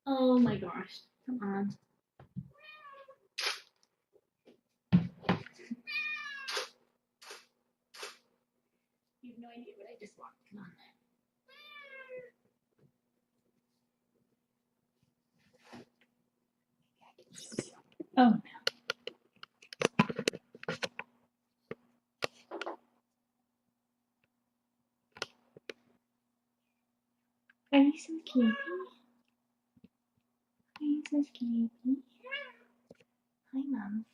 Oh my gosh. Come on. You have no idea what I just walked. Come on. Oh no. Are you so sleepy? Are you so sleepy? Hi, Mom.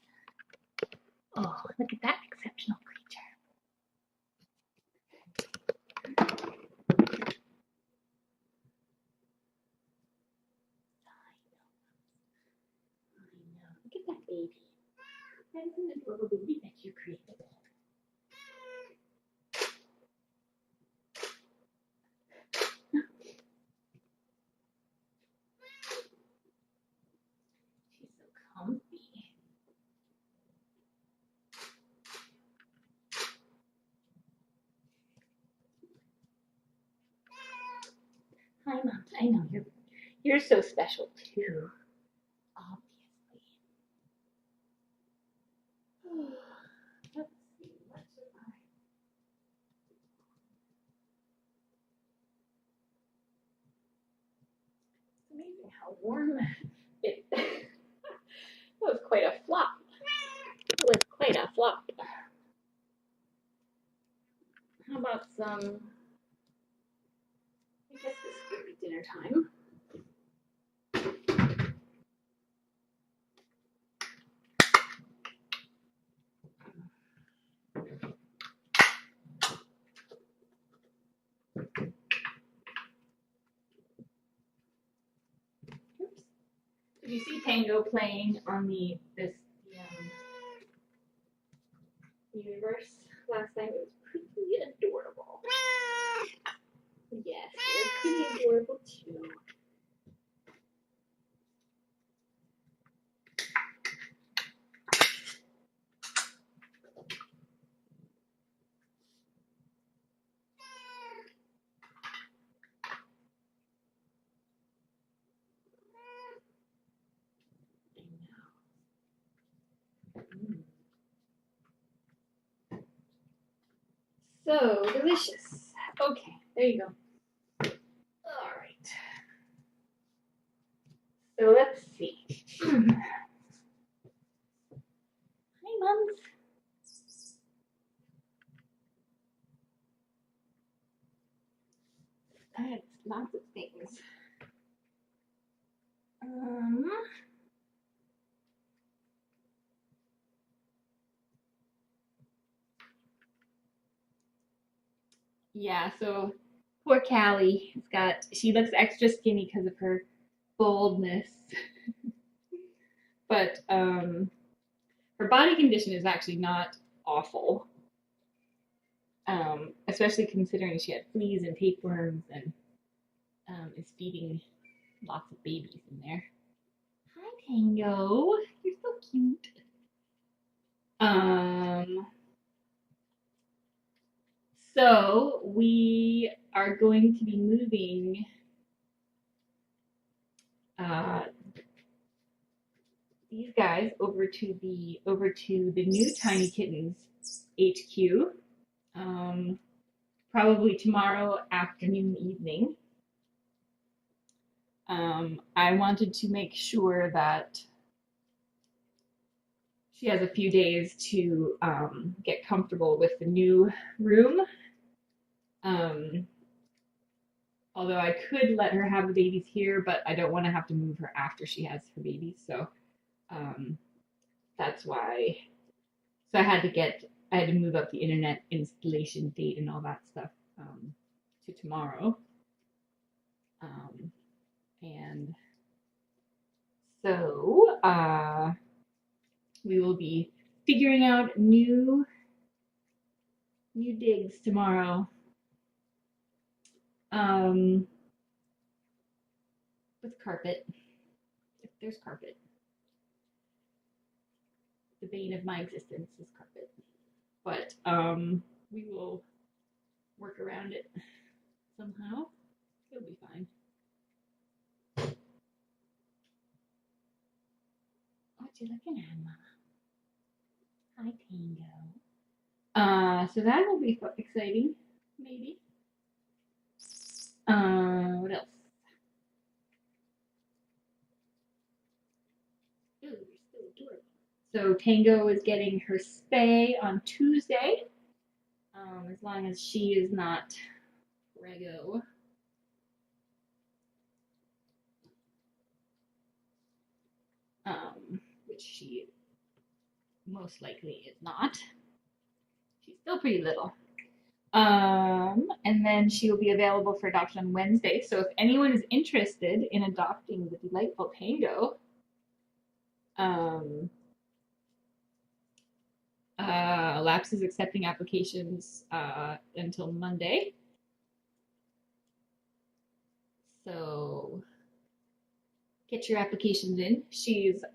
Oh, look at that exceptional creature. I know. Look at that baby. That is an adorable baby that you created. She's so comfy. Hi, Mom. I know you're so special too. Obviously. Let's see. What's It's amazing how warm it. It was quite a flop. It was quite a flop. How about some? I guess this could be dinner time. Oops. Did you see Tango playing on this universe last night? It was pretty adorable. Yes, they're pretty adorable too. So delicious. Okay, there you go. All right. So let's see. Hi, Mums. I had lots of things. Yeah, so poor Callie she looks extra skinny because of her boldness. But her body condition is actually not awful. Especially considering she had fleas and tapeworms and is feeding lots of babies in there. Hi, Tango. You're so cute. So we are going to be moving these guys over to the new Tiny Kittens HQ. Probably tomorrow afternoon, evening. I wanted to make sure that she has a few days to get comfortable with the new room. Although I could let her have the babies here, but I don't want to have to move her after she has her babies. So that's why. So I had to move up the internet installation date and all that stuff to tomorrow. And so we will be figuring out new digs tomorrow. With carpet, if there's carpet. The bane of my existence is carpet. But we will work around it somehow. It'll be fine. Grandma. Hi, Tango. So that will be exciting, maybe. What else? Ooh, you're still adorable. So Tango is getting her spay on Tuesday, as long as she is not rego. Which she most likely is not. She's still pretty little. And then she will be available for adoption on Wednesday. So if anyone is interested in adopting the delightful Tango, Laps is accepting applications until Monday. So get your applications in. She's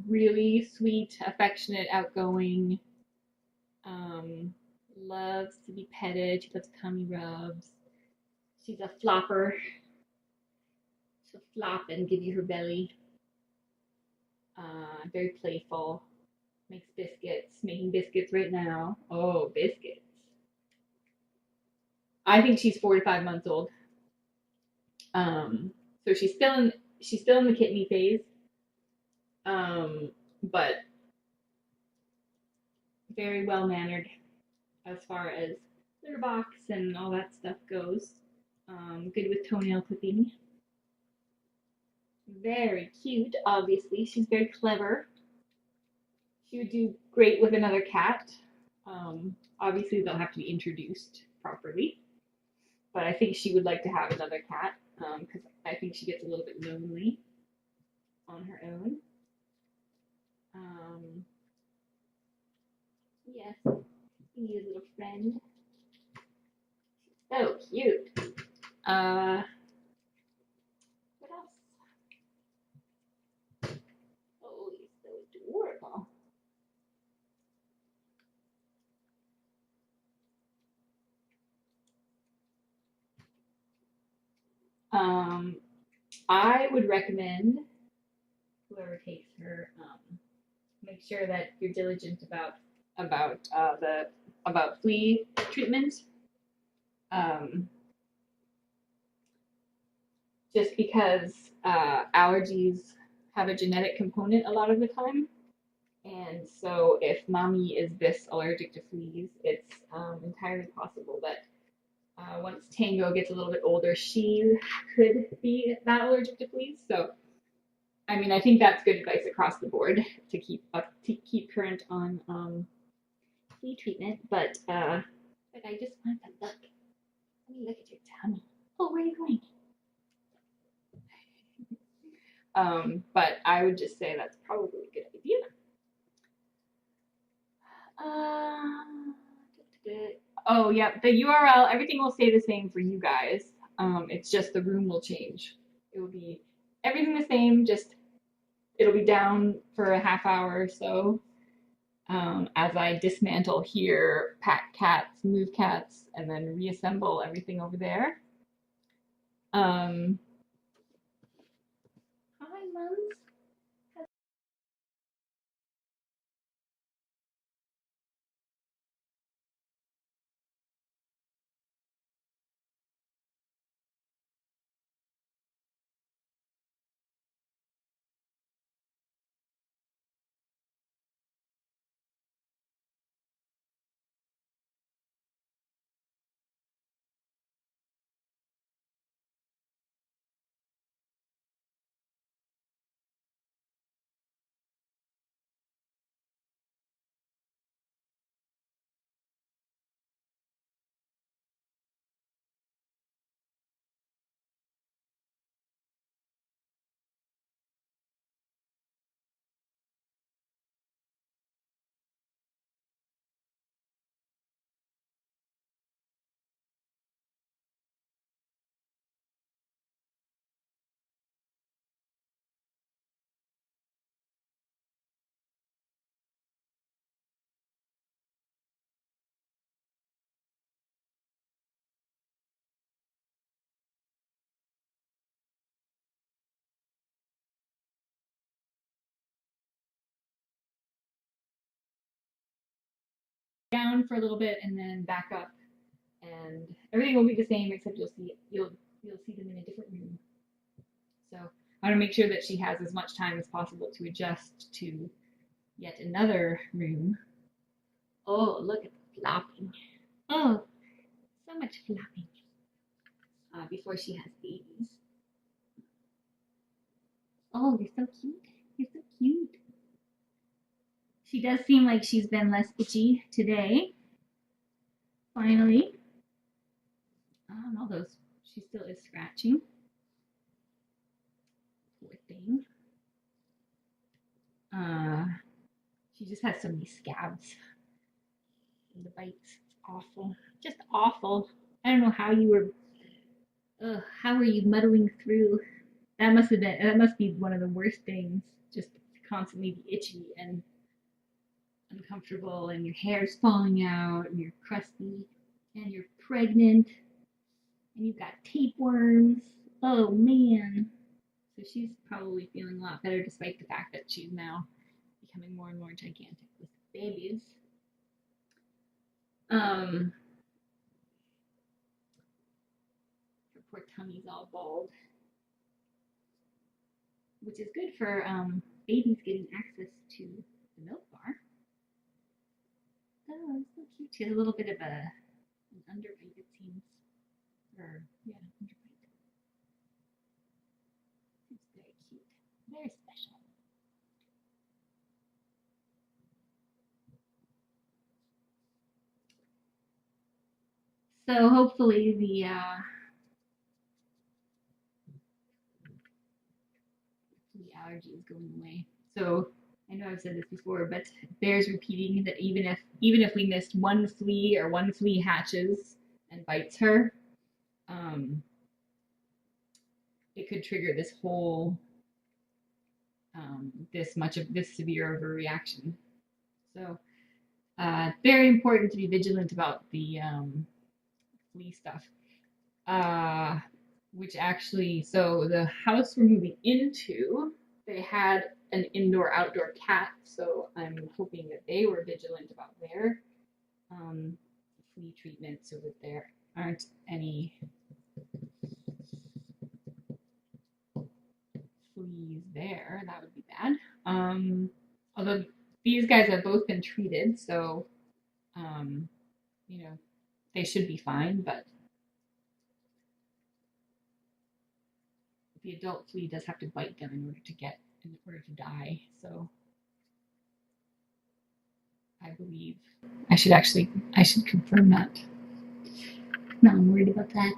really sweet, affectionate, outgoing, loves to be petted. She loves tummy rubs. She's a flopper. She'll flop and give you her belly. Very playful. Makes biscuits. Making biscuits right now. Oh, biscuits. I think she's 4 to 5 months old. So she's still in the kitteny phase. But very well mannered as far as litter box and all that stuff goes. Good with toenail clipping. Very cute, obviously. She's very clever. She would do great with another cat. Obviously, they'll have to be introduced properly. But I think she would like to have another cat because I think she gets a little bit lonely on her own. Yes, you need a little friend. So cute. What else? Oh, you're so adorable. I would recommend whoever takes her, make sure that you're diligent about flea treatment. Just because allergies have a genetic component a lot of the time. And so if mommy is this allergic to fleas, it's entirely possible that once Tango gets a little bit older, she could be that allergic to fleas. So, I mean, I think that's good advice across the board to keep current on flea treatment. But I just want to look. Let me look at your tummy. Oh, where are you going? But I would just say that's probably a good idea. Oh, yeah, the URL, everything will stay the same for you guys. It's just the room will change. It will be everything the same, just it'll be down for a half hour or so as I dismantle here, pack cats, move cats, and then reassemble everything over there. Hi, mums. down for a little bit and then back up, and everything will be the same except you'll see them in a different room. So I want to make sure that she has as much time as possible to adjust to yet another room. Oh, look at the flopping. Oh, so much flopping. Before she has babies. Oh, you're so cute. You're so cute. She does seem like she's been less itchy today. Finally. Although she still is scratching. Poor thing. She just has so many scabs. And the bites. Awful. Just awful. I don't know how you were. How were you muddling through? That must be one of the worst things. Just constantly be itchy and uncomfortable, and your hair's falling out, and you're crusty, and you're pregnant, and you've got tapeworms. Oh man. So she's probably feeling a lot better despite the fact that she's now becoming more and more gigantic with babies. Her poor tummy's all bald, which is good for babies getting access to the milk bar. Oh, it's so cute. She has a little bit of an underbite, it seems. Or, yeah, underbite. It's very cute. Very special. So hopefully the allergy is going away. So I know I've said this before, but it bears repeating that even if we missed one flea or one flea hatches and bites her, it could trigger this whole this severe of a reaction. So very important to be vigilant about the flea stuff. Which actually, so the house we're moving into, they had an indoor-outdoor cat, so I'm hoping that they were vigilant about their flea treatment so that there aren't any fleas there. That would be bad. Although these guys have both been treated, so you know, they should be fine, but the adult flea does have to bite them in order to die. So I believe I should confirm that. No, I'm worried about that.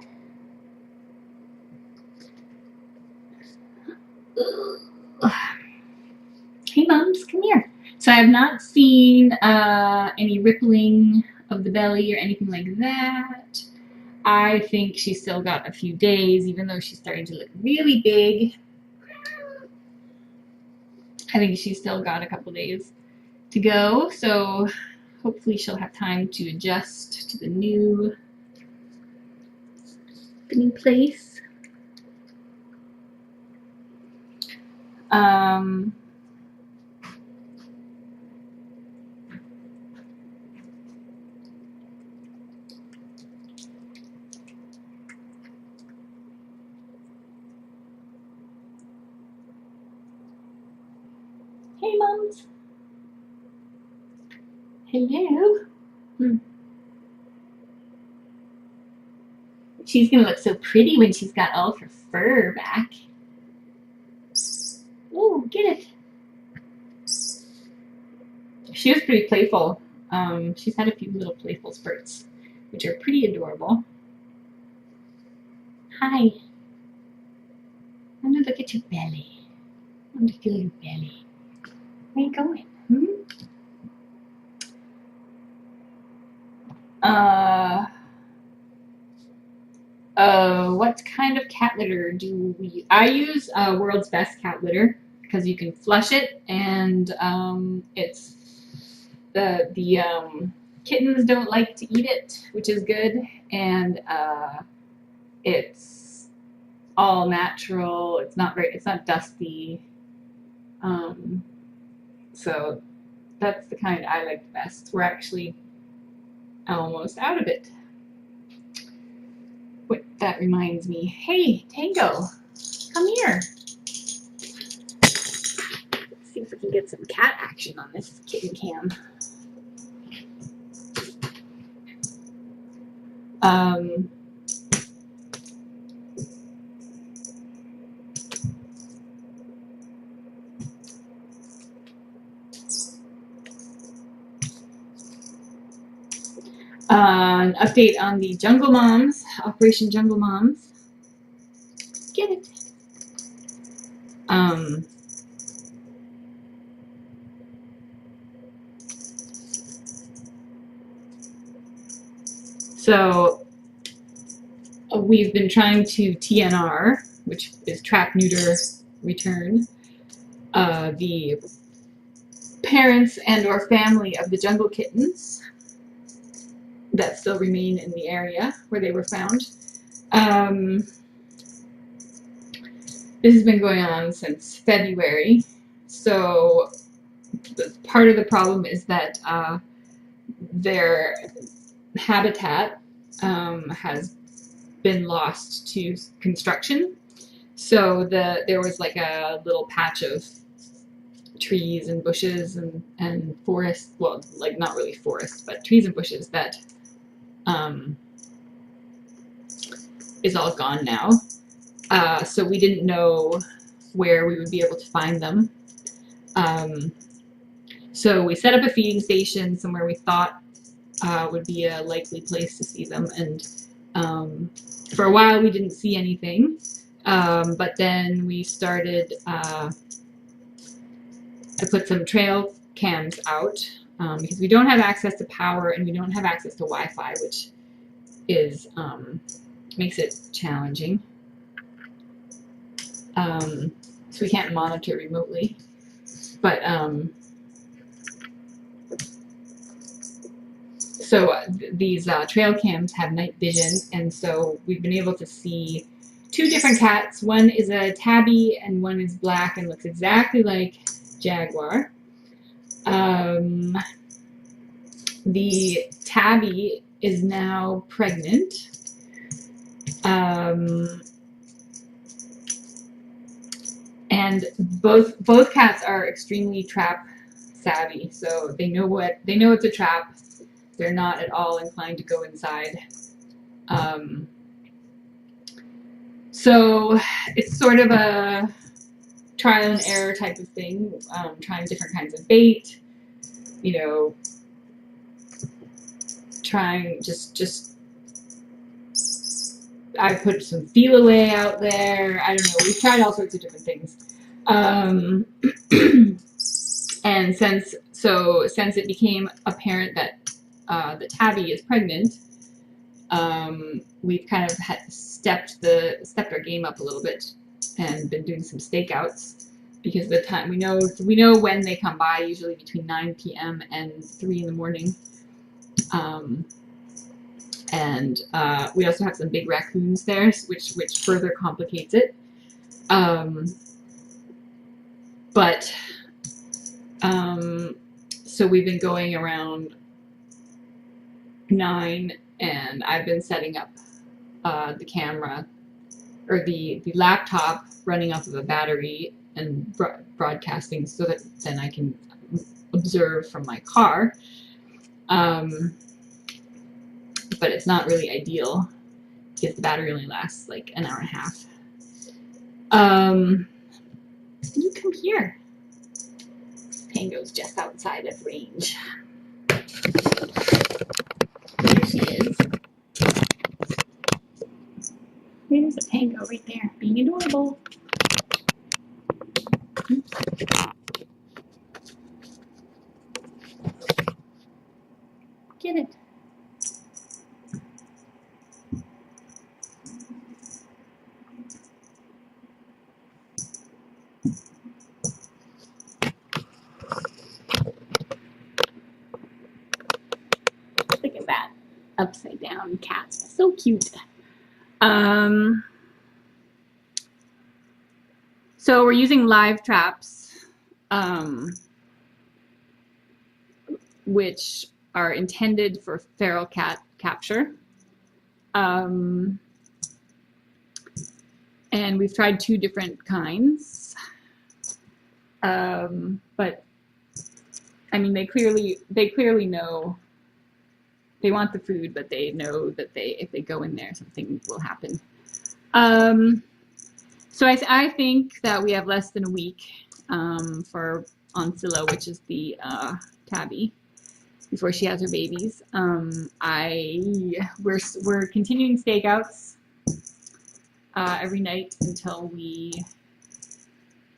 Hey, Mums, come here. So I have not seen any rippling of the belly or anything like that. I think she's still got a few days, even though she's starting to look really big. I think she's still got a couple days to go, so hopefully she'll have time to adjust to the new place. Hey, Mums. Hello. She's gonna look so pretty when she's got all of her fur back. Oh, get it. She was pretty playful. She's had a few little playful spurts, which are pretty adorable. Hi. I'm gonna look at your belly. I'm gonna feel your belly. Where are you going? What kind of cat litter do we? I use World's Best cat litter because you can flush it, and it's the kittens don't like to eat it, which is good, and it's all natural. It's not dusty. So that's the kind I like best. We're actually almost out of it. What, that reminds me. Hey, Tango, come here. Let's see if we can get some cat action on this kitten cam. An update on the Jungle Moms, Operation Jungle Moms. Get it. So we've been trying to TNR, which is trap, neuter, return, the parents and or family of the jungle kittens that still remain in the area where they were found. This has been going on since February. So part of the problem is that their habitat has been lost to construction. So there was like a little patch of trees and bushes and forest, well, like not really forest, but trees and bushes that is all gone now. So we didn't know where we would be able to find them. So we set up a feeding station somewhere we thought would be a likely place to see them, and for a while we didn't see anything, but then we started, I put some trail cams out because we don't have access to power and we don't have access to Wi-Fi, which is makes it challenging. So we can't monitor remotely, but so these trail cams have night vision, and so we've been able to see two different cats. One is a tabby and one is black and looks exactly like Jaguar. The tabby is now pregnant. And both cats are extremely trap savvy, so they know it's a trap. They're not at all inclined to go inside. So it's sort of a trial and error type of thing, trying different kinds of bait, you know, trying just I put some feel away out there. I don't know. We've tried all sorts of different things. And since it became apparent that the tabby is pregnant, we've kind of stepped our game up a little bit and been doing some stakeouts, because the time we know when they come by, usually between 9 p.m. and 3 in the morning. And we also have some big raccoons there, which further complicates it. So we've been going around 9, and I've been setting up the camera, or the laptop, running off of a battery and broadcasting, so that then I can observe from my car. But it's not really ideal because the battery only lasts like an hour and a half. You come here. Tango's just outside of range. There she is. There's a Tango right there, being adorable. Get it. Look at that upside down cat. So cute. So we're using live traps, which are intended for feral cat capture. And we've tried 2 different kinds. But I mean, they clearly know they want the food, but they know that if they go in there, something will happen. So I think that we have less than a week for Ancilla, which is the tabby, before she has her babies. We're continuing stakeouts every night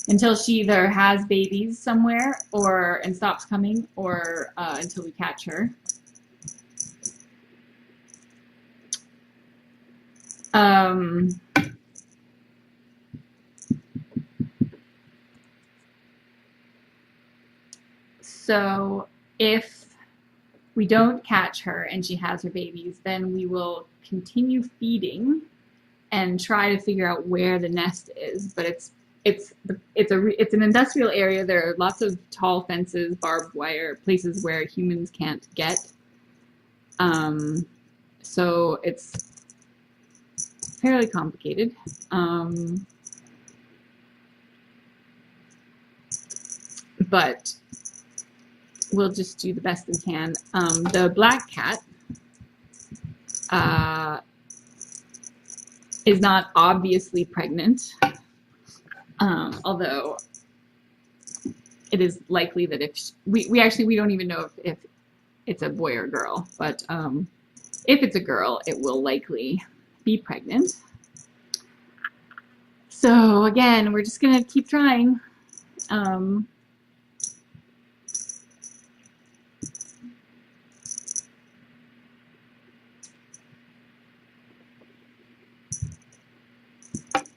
until she either has babies somewhere and stops coming, or until we catch her. So if we don't catch her and she has her babies, then we will continue feeding and try to figure out where the nest is. But it's an industrial area. There are lots of tall fences, barbed wire, places where humans can't get. So it's fairly complicated. But we'll just do the best we can. The black cat is not obviously pregnant, although it is likely that if we don't even know if it's a boy or girl, but if it's a girl, it will likely be pregnant. So again, we're just gonna keep trying.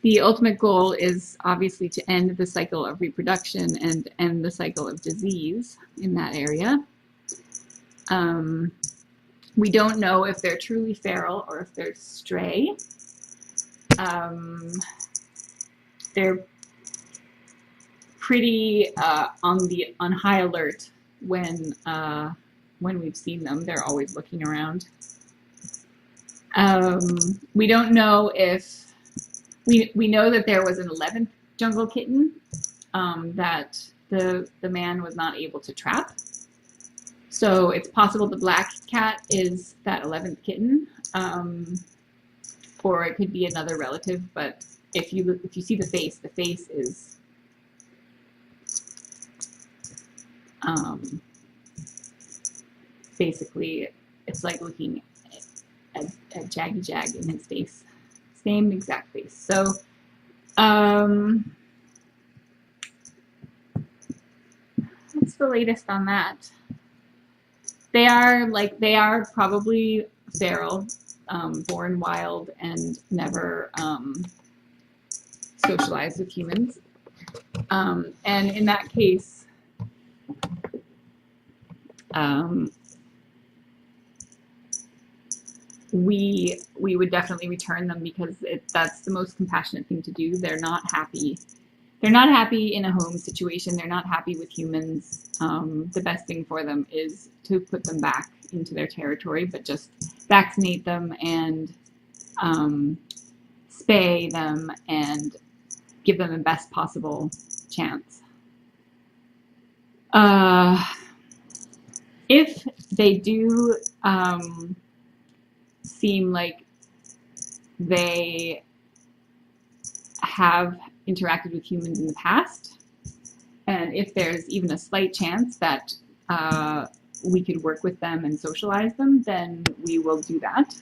The ultimate goal is obviously to end the cycle of reproduction and end the cycle of disease in that area. We don't know if they're truly feral or if they're stray. They're pretty on high alert when we've seen them. They're always looking around. We don't know if we know that there was an 11th jungle kitten that the man was not able to trap. So it's possible the black cat is that 11th kitten, or it could be another relative. But if you see the face is basically, it's like looking at Jaggy Jag in his face. Same exact face. So that's the latest on that. They are probably feral, born wild and never socialized with humans. And in that case, we would definitely return them, because that's the most compassionate thing to do. They're not happy. They're not happy in a home situation. They're not happy with humans. The best thing for them is to put them back into their territory, but just vaccinate them and spay them and give them the best possible chance. If they do seem like they have interacted with humans in the past, and if there's even a slight chance that we could work with them and socialize them, then we will do that.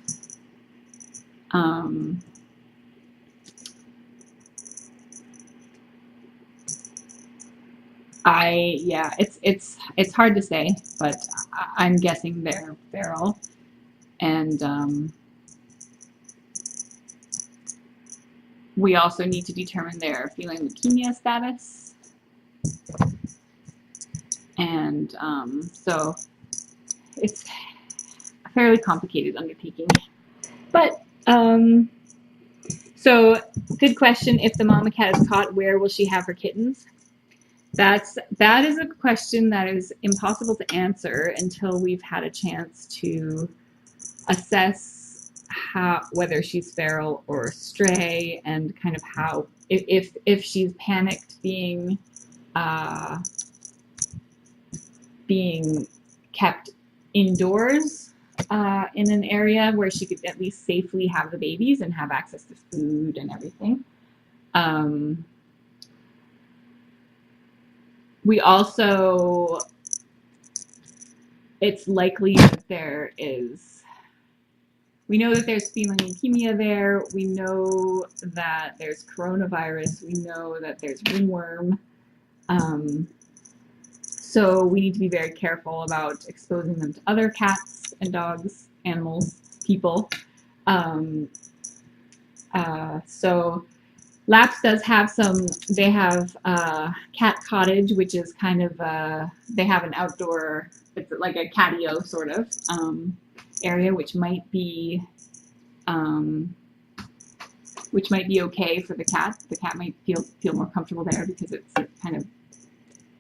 It's hard to say, but I'm guessing they're feral. And we also need to determine their feline leukemia status. And so it's a fairly complicated undertaking. But, so good question. If the mama cat is caught, where will she have her kittens? That is a question that is impossible to answer until we've had a chance to assess whether she's feral or stray, and kind of how if she's panicked being kept indoors in an area where she could at least safely have the babies and have access to food and everything. We also, it's likely that we know that there's feline leukemia there. We know that there's coronavirus. We know that there's ringworm. So we need to be very careful about exposing them to other cats and dogs, animals, people. So Laps does have they have Cat Cottage, which is kind of, they have an outdoor, it's like a catio sort of area, which might be okay for the cat. The cat might feel more comfortable there because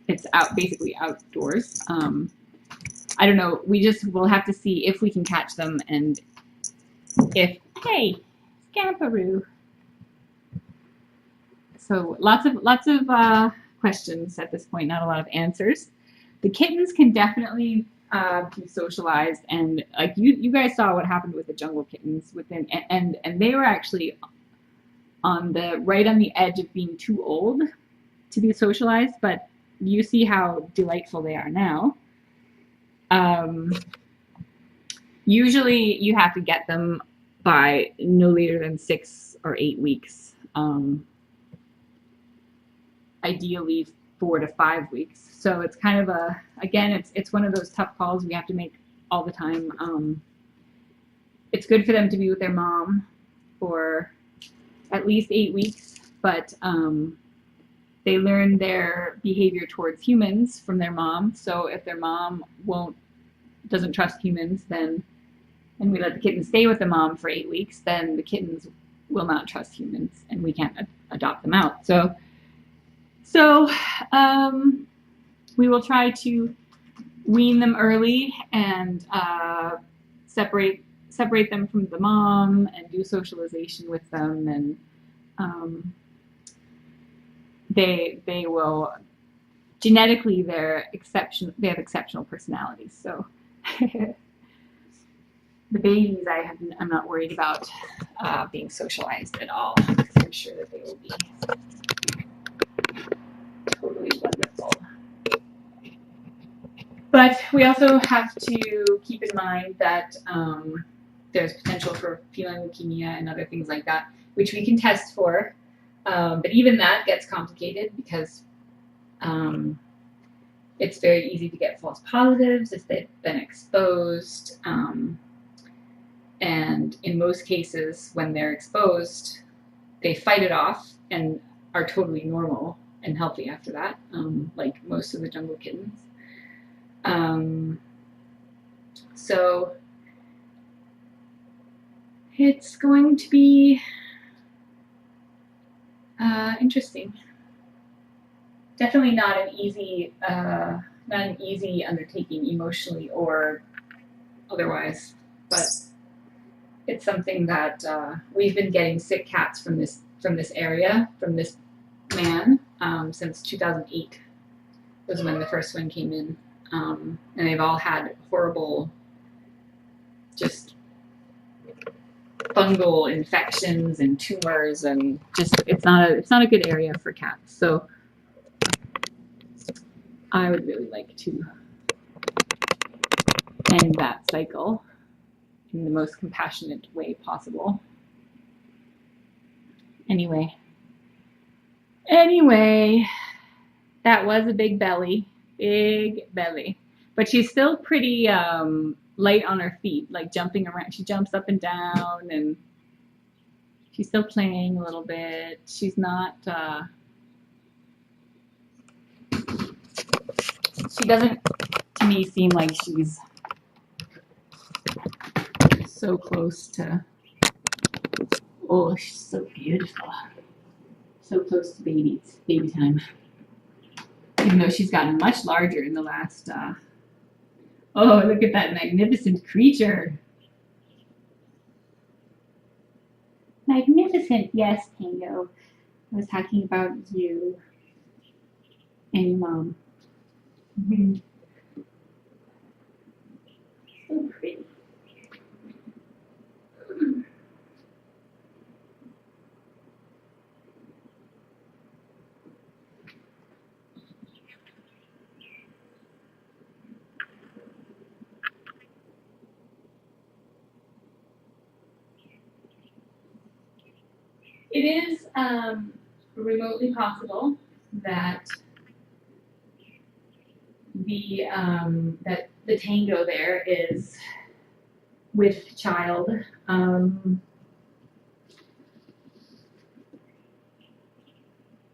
it's basically outdoors. I don't know. We'll have to see if we can catch them, and hey, Scamperoo. So lots of questions at this point, not a lot of answers. The kittens can definitely be socialized, and like you guys saw what happened with the jungle kittens and they were actually right on the edge of being too old to be socialized, but you see how delightful they are now. Usually you have to get them by no later than 6 or 8 weeks. Ideally 4 to 5 weeks. So it's kind of it's one of those tough calls we have to make all the time. It's good for them to be with their mom for at least 8 weeks, but they learn their behavior towards humans from their mom. So if their mom doesn't trust humans, and we let the kittens stay with the mom for 8 weeks, then the kittens will not trust humans, and we can't adopt them out. So we will try to wean them early and separate them from the mom and do socialization with them, and they will genetically they have exceptional personalities. So the babies I'm not worried about being socialized at all, because I'm sure that they will be totally wonderful. But we also have to keep in mind that there's potential for feline leukemia and other things like that, which we can test for. But even that gets complicated because it's very easy to get false positives if they've been exposed. And in most cases, when they're exposed, they fight it off and are totally normal and healthy after that, like most of the jungle kittens. So it's going to be interesting. Definitely not an easy undertaking emotionally or otherwise, but it's something that we've been getting sick cats from this area, from this man, since 2008 was when the first one came in, and they've all had horrible, just fungal infections and tumors, and just it's not a good area for cats. So I would really like to end that cycle in the most compassionate way possible. Anyway, that was a big belly, but she's still pretty light on her feet, like jumping around. She jumps up and down, and she's still playing a little bit. She's not, she doesn't, to me, seem like she's so close to, oh, she's so beautiful. So close to baby time. even though she's gotten much larger in the last, oh, look at that magnificent creature. Magnificent, yes, Tango. I was talking about you and your mom. So pretty. It is remotely possible that the Tango there is with child.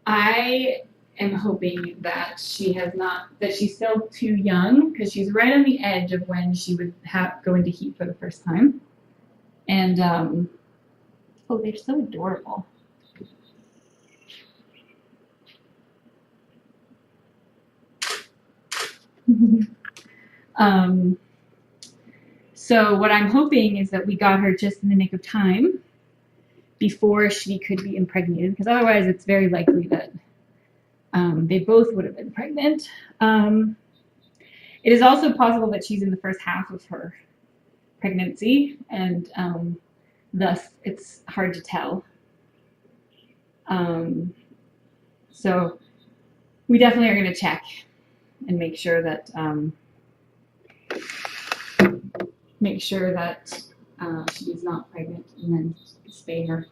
I am hoping that she's still too young, because she's right on the edge of when she would go into heat for the first time. And oh, they're so adorable. So what I'm hoping is that we got her just in the nick of time before she could be impregnated, because otherwise it's very likely that they both would have been pregnant. It is also possible that she's in the first half of her pregnancy, and thus it's hard to tell. So we definitely are going to check and make sure that she's not pregnant, and then spay her.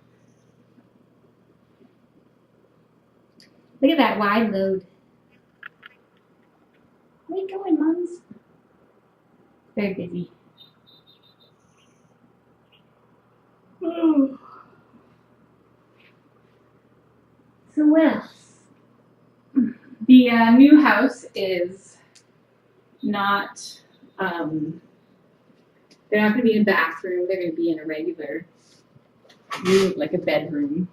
Look at that wide load. Where you going, mums? Very busy. Oh. So what else? The new house is not, they're not going to be in a bathroom. They're going to be in a regular room, like a bedroom.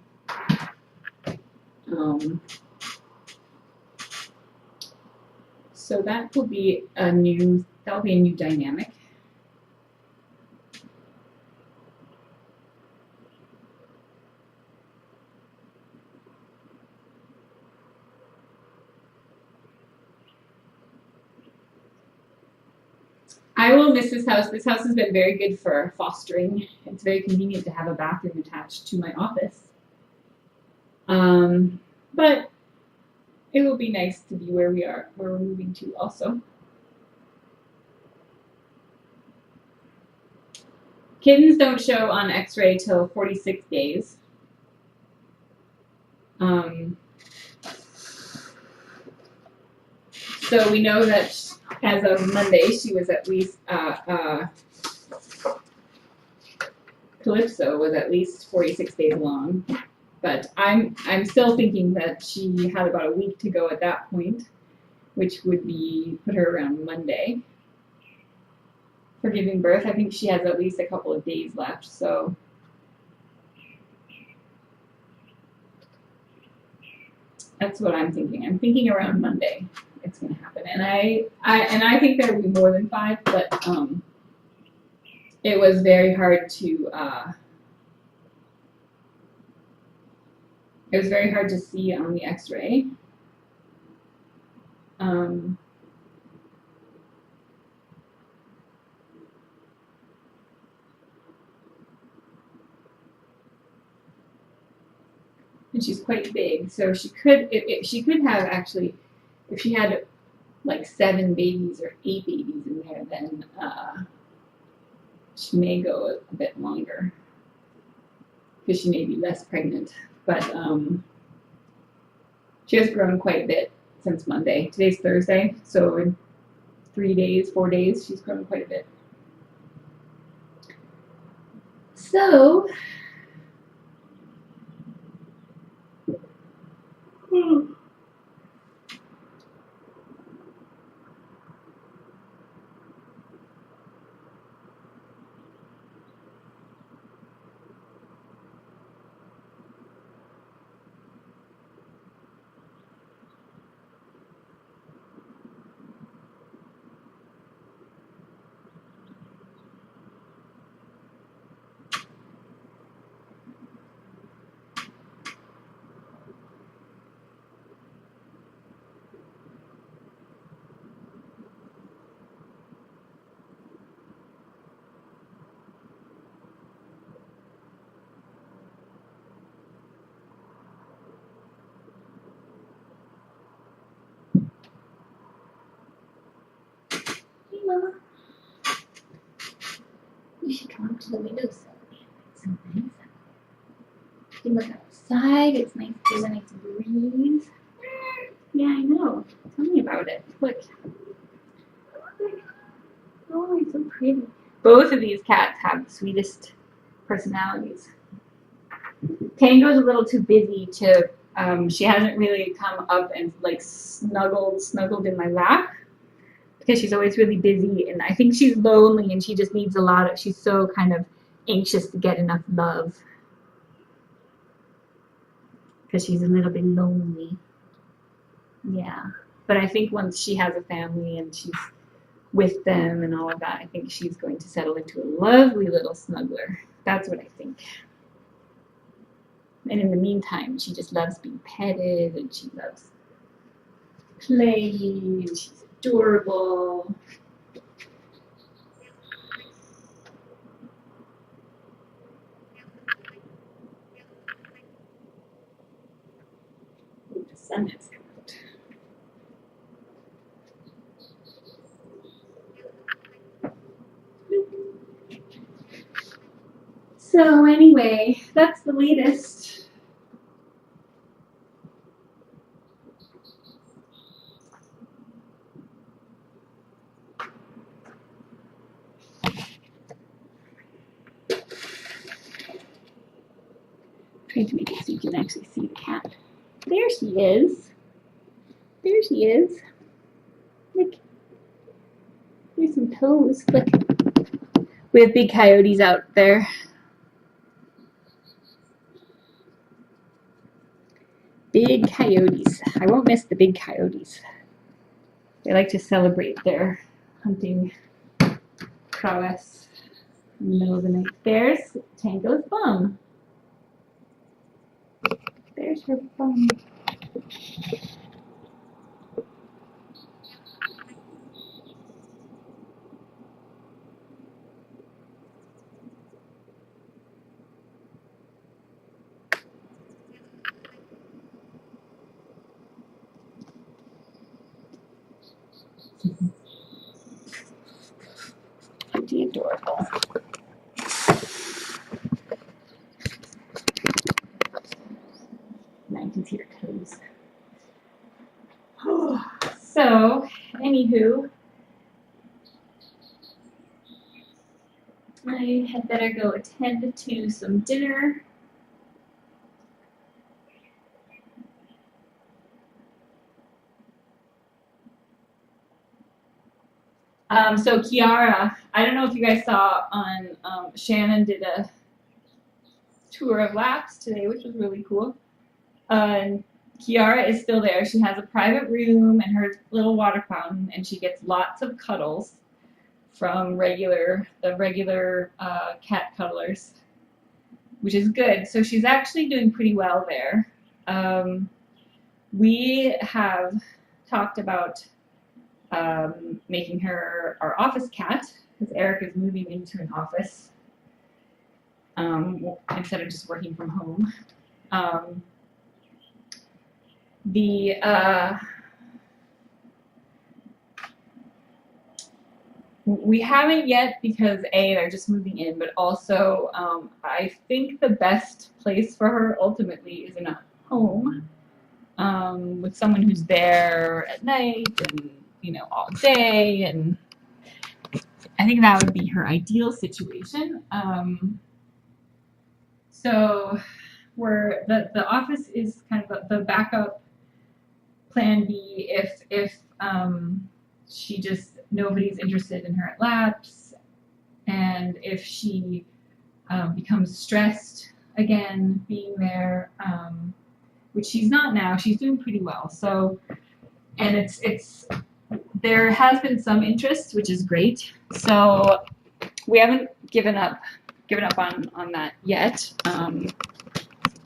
So that will be a new dynamic. I will miss this house. This house has been very good for fostering. It's very convenient to have a bathroom attached to my office. But it will be nice to be where we're moving to also. Kittens don't show on X-ray till 46 days. So we know that as of Monday, she was at least, Calypso was at least 46 days long. But I'm still thinking that she had about a week to go at that point, which would put her around Monday for giving birth. I think she has at least a couple of days left, so that's what I'm thinking. I'm thinking around Monday it's going to happen, and I think there will be more than 5, but it was very hard to see on the X-ray. And she's quite big, so she could have actually, if she had like 7 babies or 8 babies in there, then she may go a bit longer because she may be less pregnant. But she has grown quite a bit since Monday. Today's Thursday, so in 4 days, she's grown quite a bit. So, we should come up to the windows. It's so nice. You can look outside. It's nice. There's a nice breeze. Yeah, I know. Tell me about it. Look. Oh, it's so pretty. Both of these cats have the sweetest personalities. Tango's a little too busy to, she hasn't really come up and like snuggled in my lap because she's always really busy, and I think she's lonely and she just needs a lot of, she's so kind of anxious to get enough love because she's a little bit lonely. Yeah. But I think once she has a family and she's with them and all of that, I think she's going to settle into a lovely little snuggler. That's what I think. And in the meantime, she just loves being petted and she loves playing. She's adorable. Ooh, the sun has come out. So anyway, that's the latest. Trying to make it so you can actually see the cat. There she is. There she is. Look. There's some toes. Look. We have big coyotes out there. Big coyotes. I won't miss the big coyotes. They like to celebrate their hunting prowess in the middle of the night. There's Tango's bum. There's her bum. Pretty adorable. Now you can see her toes. So, anywho, I had better go attend to some dinner. So Kiara, I don't know if you guys saw on, Shannon did a tour of laps today, which was really cool. Kiara is still there. She has a private room and her little water fountain, and she gets lots of cuddles from the regular cat cuddlers, which is good. So she's actually doing pretty well there. We have talked about making her our office cat because Eric is moving into an office instead of just working from home. We haven't yet because A, they're just moving in, but also I think the best place for her ultimately is in a home with someone who's there at night and all day, and I think that would be her ideal situation. So the office is kind of the backup plan B if she just nobody's interested in her at laps, and if she becomes stressed again being there, which she's not now. She's doing pretty well. So, and it's there has been some interest, which is great. So we haven't given up on that yet. And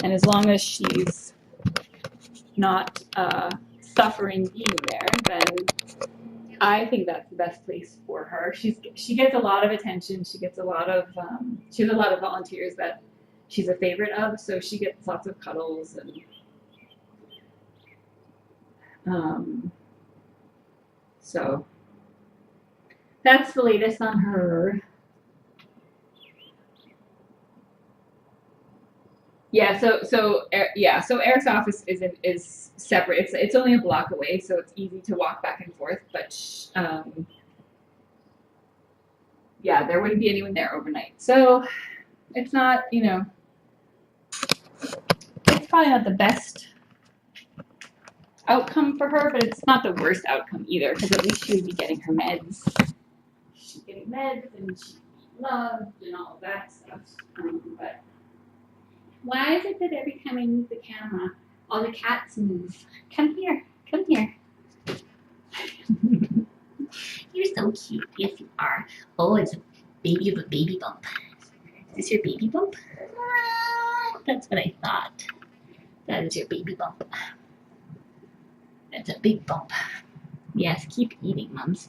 as long as she's not suffering being there, then I think that's the best place for her. She gets a lot of attention. She gets a lot of she has a lot of volunteers that she's a favorite of, so she gets lots of cuddles and so that's the latest on her. Yeah, so Eric's office is separate. It's only a block away, so it's easy to walk back and forth. But yeah, there wouldn't be anyone there overnight. So it's not, it's probably not the best outcome for her, but it's not the worst outcome either, because at least she would be getting her meds. She's getting meds and she'd be loved and all of that stuff. But why is it that every time I move the camera, all the cats move? Come here, come here. You're so cute. Yes, you are. Oh, it's a baby bump. Is this your baby bump? That's what I thought. That is your baby bump. That's a big bump. Yes, keep eating, mums.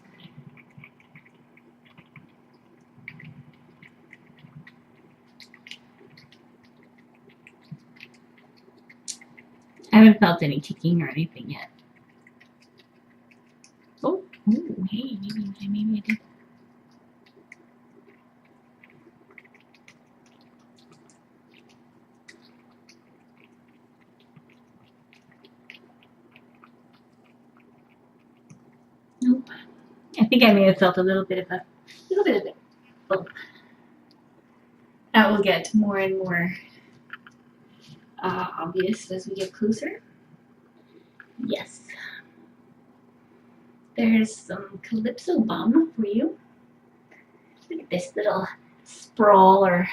I haven't felt any ticking or anything yet. Oh, hey, maybe I did. Nope. I think I may have felt a little bit of it. Oh. That will get more and more obvious as we get closer. Yes. There's some Calypso Balm for you. Look at this little sprawler.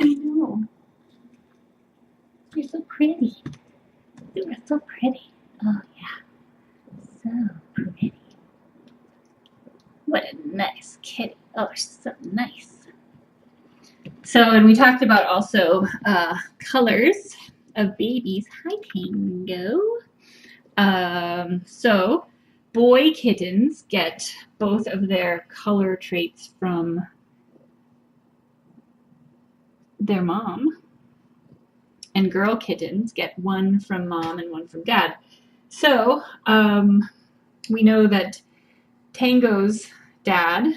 I know. You're so pretty. You are so pretty. Oh, yeah. So pretty. What a nice kitty. Oh, she's so nice. So, and we talked about also colors of babies. Hi, Tango. So, boy kittens get both of their color traits from their mom, and girl kittens get one from mom and one from dad. So, we know that Tango's dad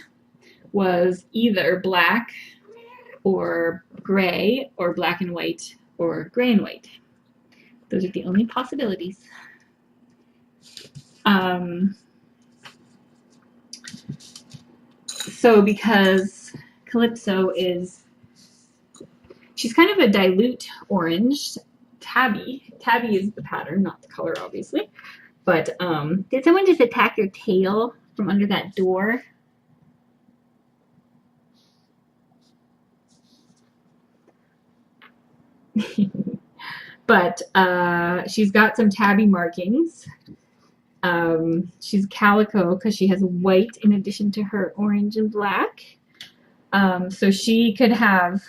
was either black or gray or black and white or gray and white. Those are the only possibilities. So because Calypso she's kind of a dilute orange. Tabby is the pattern, not the color, obviously. But did someone just attack your tail from under that door? But she's got some tabby markings. She's calico because she has white in addition to her orange and black. So she could have,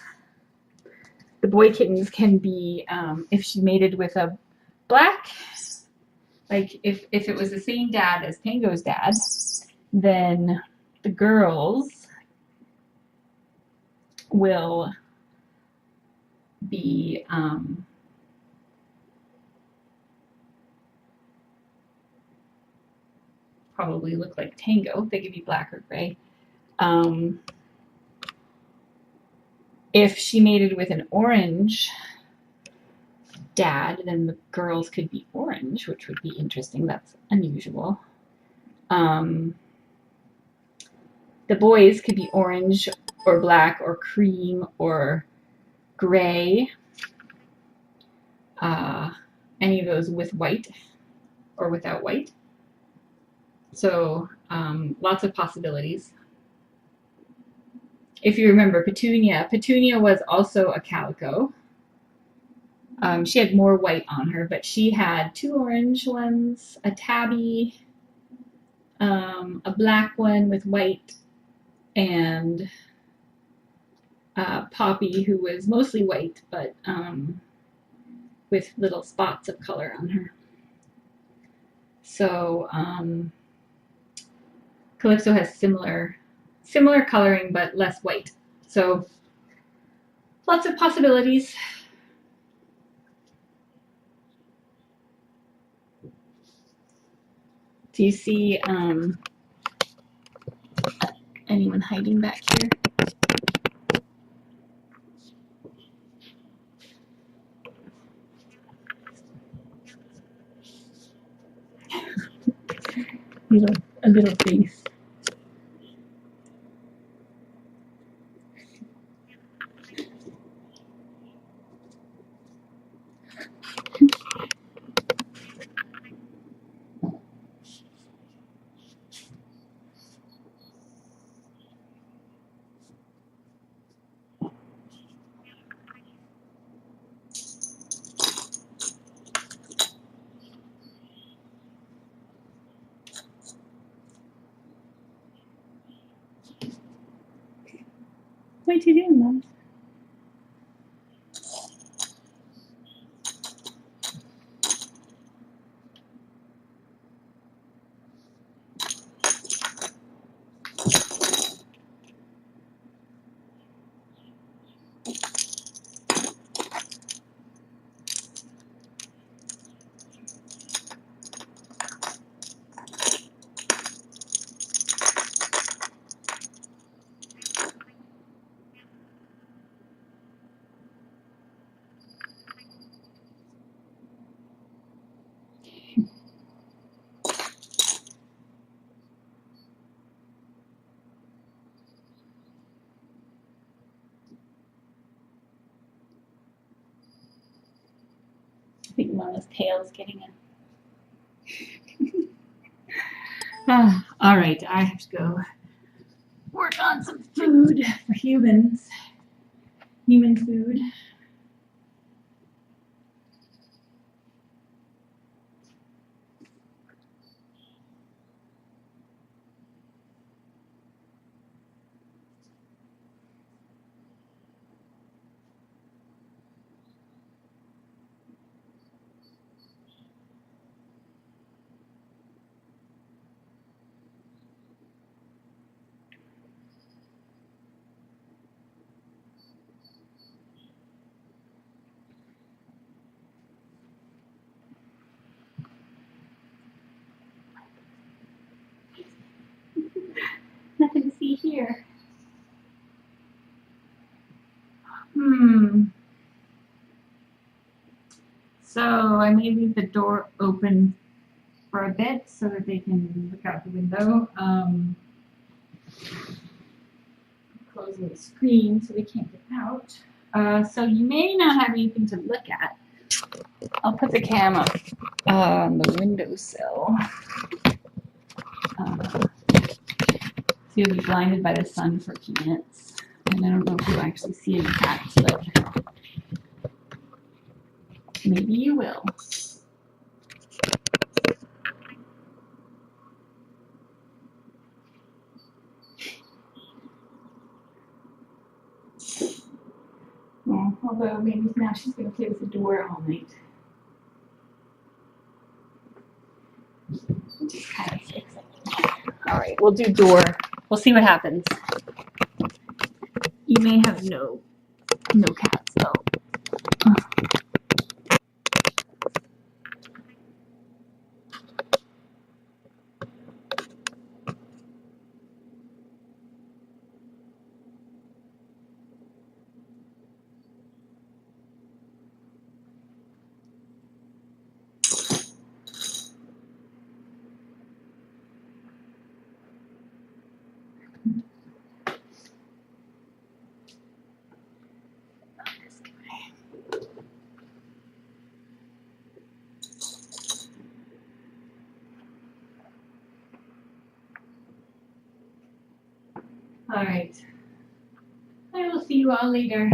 the boy kittens can be, if she mated with a black, like if it was the same dad as Tango's dad, then the girls will be probably look like Tango. They could be black or gray. If she mated with an orange dad, then the girls could be orange, which would be interesting. That's unusual. The boys could be orange or black or cream or gray. Any of those with white or without white. So lots of possibilities. If you remember Petunia was also a calico. She had more white on her, but she had two orange ones, a tabby, a black one with white, and Poppy, who was mostly white, but with little spots of color on her. So Calypso has similar coloring but less white. So lots of possibilities. Do you see anyone hiding back here? A little face. What you doing, Mom? I think Mama's tail is getting in. All right, I have to go work on some food for humans. Human food. Nothing to see here. So I may leave the door open for a bit so that they can look out the window. Closing the screen so they can't get out. So you may not have anything to look at. I'll put the cam up on the windowsill. So you'll be blinded by the sun for a few minutes. And I don't know if you'll actually see any cats, but maybe you will. Well, although maybe now she's going to play with the door all night. Which is kind of exciting. All right, we'll do door. We'll see what happens. You may have no cats though. All right. I will see you all later.